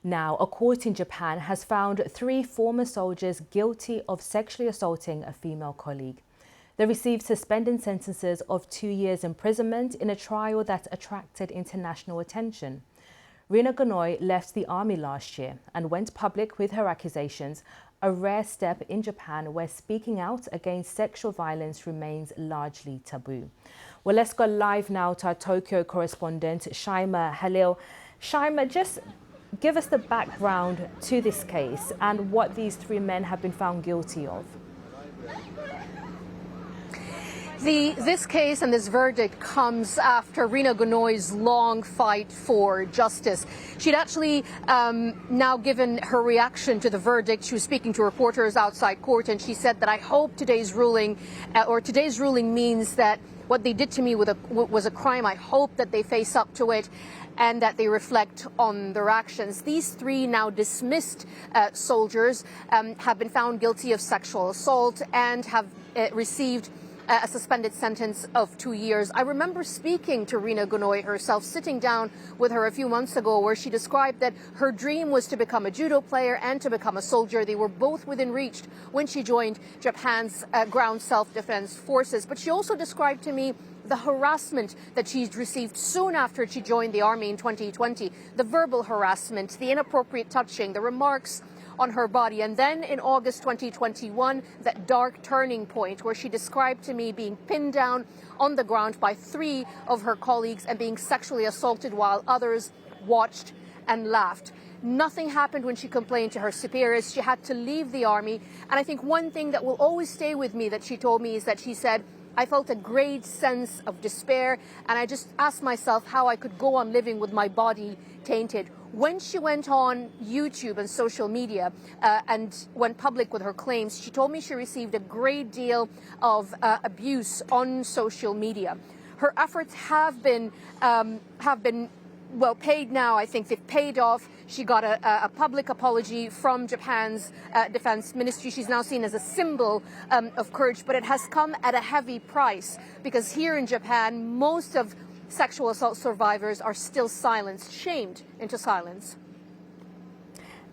Now, a court in Japan has found 3 former soldiers guilty of sexually assaulting a female colleague. They received suspended sentences of 2 years imprisonment in a trial that attracted international attention. Rina Gonoi left the army last year and went public with her accusations, a rare step in Japan where speaking out against sexual violence remains largely taboo. Well, let's go live now to our Tokyo correspondent, Shaima Halil. Shaima, just give us the background to this case and what these 3 men have been found guilty of. This case and this verdict comes after Rina Gonoi's long fight for justice. She'd actually now given her reaction to the verdict. She was speaking to reporters outside court, and she said that I hope today's ruling means that what they did to me was a crime. I hope that they face up to it and that they reflect on their actions. These 3 now dismissed soldiers have been found guilty of sexual assault and have received a suspended sentence of 2 years. I remember speaking to Rina Gonoi herself, sitting down with her a few months ago, where she described that her dream was to become a judo player and to become a soldier. They were both within reach when she joined Japan's ground self-defense forces. But she also described to me the harassment that she's received soon after she joined the army in 2020, the verbal harassment, the inappropriate touching, the remarks on her body. And then in August 2021, that dark turning point where she described to me being pinned down on the ground by 3 of her colleagues and being sexually assaulted while others watched and laughed. Nothing happened when she complained to her superiors. She had to leave the army. And I think one thing that will always stay with me that she told me is that she said, I felt a great sense of despair, and I just asked myself how I could go on living with my body tainted. When she went on YouTube and social media and went public with her claims, she told me she received a great deal of abuse on social media. Her efforts have been well paid now. I think they've paid off. She got a public apology from Japan's defense ministry. She's now seen as a symbol of courage, but it has come at a heavy price, because here in Japan, most of sexual assault survivors are still silenced, shamed into silence.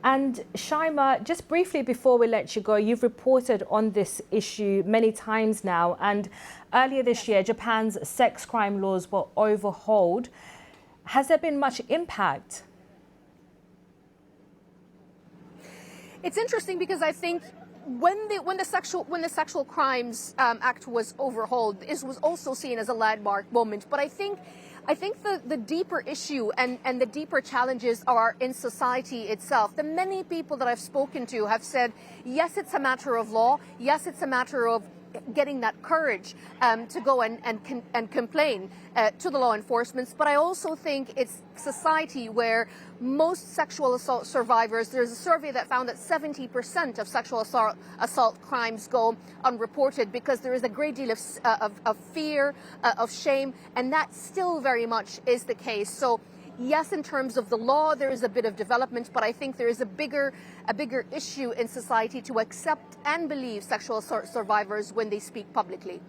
And Shaima, just briefly before we let you go, you've reported on this issue many times now, and earlier this year, Japan's sex crime laws were overhauled. Has there been much impact? It's interesting because I think when the Sexual Crimes Act was overhauled, this was also seen as a landmark moment. But I think the deeper issue and the deeper challenges are in society itself. The many people that I've spoken to have said, yes, it's a matter of law. Yes, it's a matter of getting that courage to go and complain to the law enforcement. But I also think it's society where most sexual assault survivors, there's a survey that found that 70% of sexual assault crimes go unreported because there is a great deal of fear, of shame, and that still very much is the case. So yes, in terms of the law, there is a bit of development, but I think there is a bigger issue in society to accept and believe sexual assault survivors when they speak publicly.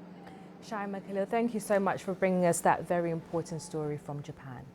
Shaima Halil, thank you so much for bringing us that very important story from Japan.